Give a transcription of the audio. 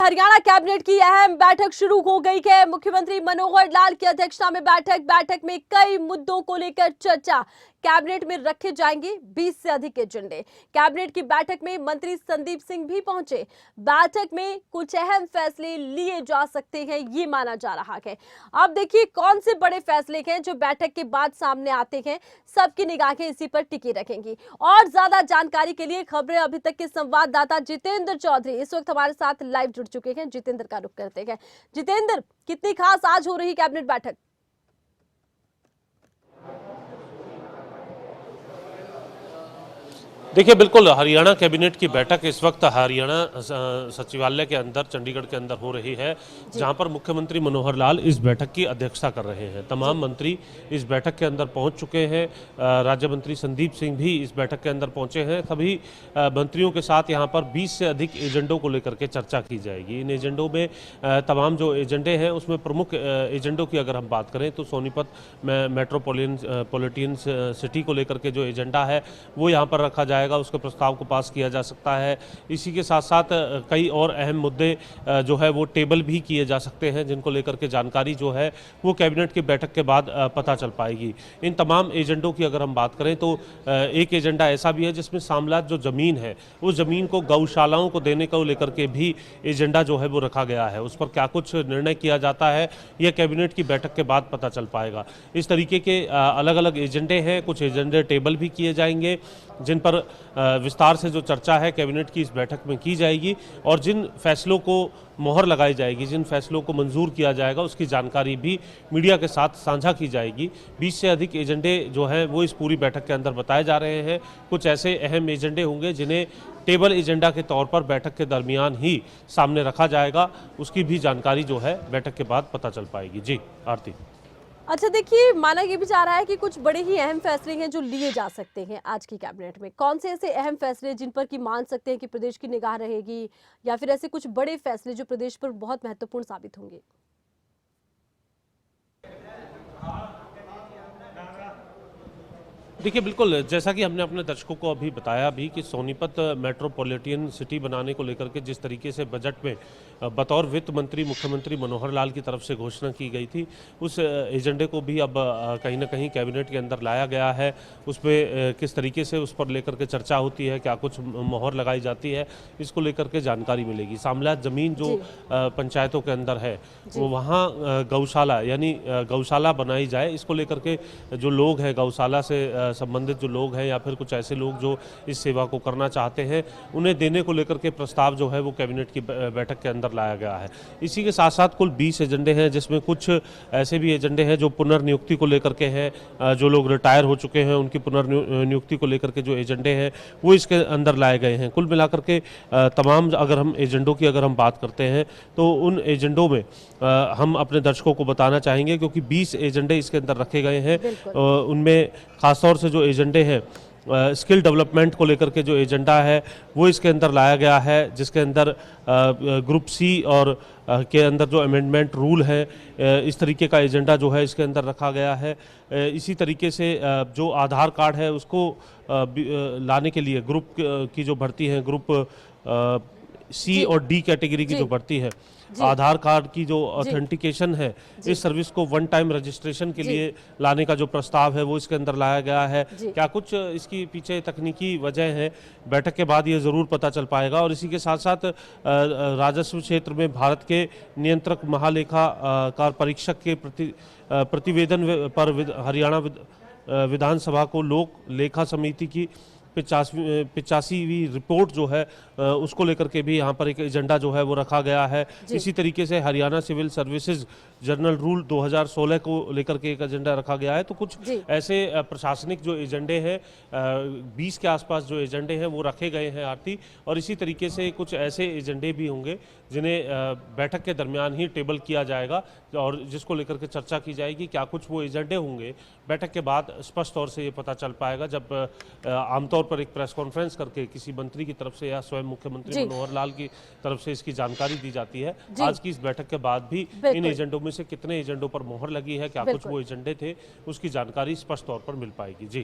Haryana cabinet की अहम बैठक शुरू हो गई है। मुख्यमंत्री मनोहर लाल की अध्यक्षता में बैठक में कई मुद्दों को लेकर चर्चा। कैबिनेट में रखे जाएंगे 20 से अधिक एजेंडे। कैबिनेट की बैठक में मंत्री संदीप सिंह भी पहुंचे। बैठक में कुछ अहम फैसले लिए जा सकते हैं, ये माना जा रहा है। अब देखिए कौन से बड़े फैसले हैं जो बैठक के बाद सामने आते हैं। सबकी निगाहें इसी पर टिकी रखेंगी। और ज्यादा जानकारी के लिए खबरें अभी तक के संवाददाता जितेंद्र चौधरी इस वक्त हमारे साथ लाइव जुड़ चुके हैं। जितेंद्र का रुख करते हैं। जितेंद्र, कितनी खास आज हो रही कैबिनेट बैठक? देखिए, बिल्कुल हरियाणा कैबिनेट की बैठक इस वक्त हरियाणा सचिवालय के अंदर चंडीगढ़ के अंदर हो रही है, जहां पर मुख्यमंत्री मनोहर लाल इस बैठक की अध्यक्षता कर रहे हैं। तमाम मंत्री इस बैठक के अंदर पहुंच चुके हैं। राज्य मंत्री संदीप सिंह भी इस बैठक के अंदर पहुंचे हैं। सभी मंत्रियों के साथ यहां पर 20 से अधिक एजेंडों को लेकर के चर्चा की जाएगी। इन एजेंडों में तमाम जो एजेंडे हैं उसमें प्रमुख एजेंडों की अगर हम बात करें तो सोनीपत मेट्रोपॉलिटन सिटी को लेकर के जो एजेंडा है वो यहाँ पर रखा जाएगा, उसके प्रस्ताव को पास किया जा सकता है। इसी के साथ साथ कई और अहम मुद्दे जो है वो टेबल भी किए जा सकते हैं, जिनको लेकर के जानकारी जो है वो कैबिनेट की बैठक के बाद पता चल पाएगी। इन तमाम एजेंडों की अगर हम बात करें तो एक एजेंडा ऐसा भी है जिसमें शामलात जो ज़मीन है उस ज़मीन को गौशालाओं को देने को लेकर के भी एजेंडा जो है वो रखा गया है। उस पर क्या कुछ निर्णय किया जाता है यह कैबिनेट की बैठक के बाद पता चल पाएगा। इस तरीके के अलग अलग एजेंडे हैं। कुछ एजेंडे टेबल भी किए जाएंगे जिन पर विस्तार से जो चर्चा है कैबिनेट की इस बैठक में की जाएगी, और जिन फैसलों को मोहर लगाई जाएगी, जिन फैसलों को मंजूर किया जाएगा उसकी जानकारी भी मीडिया के साथ साझा की जाएगी। 20 से अधिक एजेंडे जो हैं वो इस पूरी बैठक के अंदर बताए जा रहे हैं। कुछ ऐसे अहम एजेंडे होंगे जिन्हें टेबल एजेंडा के तौर पर बैठक के दरमियान ही सामने रखा जाएगा, उसकी भी जानकारी जो है बैठक के बाद पता चल पाएगी। जी आरती। अच्छा, देखिए माना ये भी जा रहा है कि कुछ बड़े ही अहम फैसले हैं जो लिए जा सकते हैं आज की कैबिनेट में। कौन से ऐसे अहम फैसले जिन पर कि मान सकते हैं कि प्रदेश की निगाह रहेगी, या फिर ऐसे कुछ बड़े फैसले जो प्रदेश पर बहुत महत्वपूर्ण साबित होंगे? देखिए, बिल्कुल जैसा कि हमने अपने दर्शकों को अभी बताया भी कि सोनीपत मेट्रोपॉलिटन सिटी बनाने को लेकर के जिस तरीके से बजट में बतौर वित्त मंत्री मुख्यमंत्री मनोहर लाल की तरफ से घोषणा की गई थी, उस एजेंडे को भी अब कहीं ना कहीं कैबिनेट के अंदर लाया गया है। उसमें किस तरीके से उस पर लेकर के चर्चा होती है, क्या कुछ मोहर लगाई जाती है, इसको लेकर के जानकारी मिलेगी। शामलात ज़मीन जो पंचायतों के अंदर है वो वहाँ गौशाला यानी गौशाला बनाई जाए, इसको लेकर के जो लोग हैं गौशाला से संबंधित जो लोग हैं या फिर कुछ ऐसे लोग जो इस सेवा को करना चाहते हैं उन्हें देने को लेकर के प्रस्ताव जो है वो कैबिनेट की बैठक के अंदर लाया गया है। इसी के साथ साथ कुल 20 एजेंडे हैं, जिसमें कुछ ऐसे भी एजेंडे हैं जो पुनर्नियुक्ति को लेकर के हैं। जो लोग रिटायर हो चुके हैं उनकी पुनर्नियुक्ति को लेकर के जो एजेंडे हैं वो इसके अंदर लाए गए हैं। कुल मिलाकर के तमाम अगर हम एजेंडों की अगर हम बात करते हैं तो उन एजेंडों में हम अपने दर्शकों को बताना चाहेंगे, क्योंकि 20 एजेंडे इसके अंदर रखे गए हैं। उनमें खासतौर से जो एजेंडे हैं स्किल डेवलपमेंट को लेकर के जो एजेंडा है वो इसके अंदर लाया गया है, जिसके अंदर ग्रुप सी और के अंदर जो अमेंडमेंट रूल है इस तरीके का एजेंडा जो है इसके अंदर रखा गया है। इसी तरीके से जो आधार कार्ड है उसको लाने के लिए ग्रुप की जो भर्ती है, ग्रुप सी और डी कैटेगरी की जो भर्ती है, आधार कार्ड की जो ऑथेंटिकेशन है इस सर्विस को वन टाइम रजिस्ट्रेशन के लिए लाने का जो प्रस्ताव है वो इसके अंदर लाया गया है। क्या कुछ इसकी पीछे तकनीकी वजह है बैठक के बाद ये ज़रूर पता चल पाएगा। और इसी के साथ साथ राजस्व क्षेत्र में भारत के नियंत्रक महालेखाकार परीक्षक के प्रतिवेदन पर हरियाणा विधानसभा को लोक लेखा समिति की 85वीं रिपोर्ट जो है उसको लेकर के भी यहाँ पर एक एजेंडा जो है वो रखा गया है। इसी तरीके से Haryana civil services general rule 2016 को लेकर के एक एजेंडा रखा गया है। तो कुछ ऐसे प्रशासनिक जो एजेंडे हैं 20 के आसपास जो एजेंडे हैं वो रखे गए हैं आरती। और इसी तरीके से कुछ ऐसे एजेंडे भी होंगे जिन्हें बैठक के दरमियान ही टेबल किया जाएगा और जिसको लेकर के चर्चा की जाएगी। क्या कुछ वो एजेंडे होंगे बैठक के बाद स्पष्ट तौर से ये पता चल पाएगा जब आमतौर पर एक प्रेस कॉन्फ्रेंस करके किसी मंत्री की तरफ से या स्वयं मुख्यमंत्री मनोहर लाल की तरफ से इसकी जानकारी दी जाती है। आज की इस बैठक के बाद भी इन एजेंडों में से कितने एजेंडों पर मोहर लगी है, क्या कुछ वो एजेंडे थे, उसकी जानकारी स्पष्ट तौर पर मिल पाएगी। जी।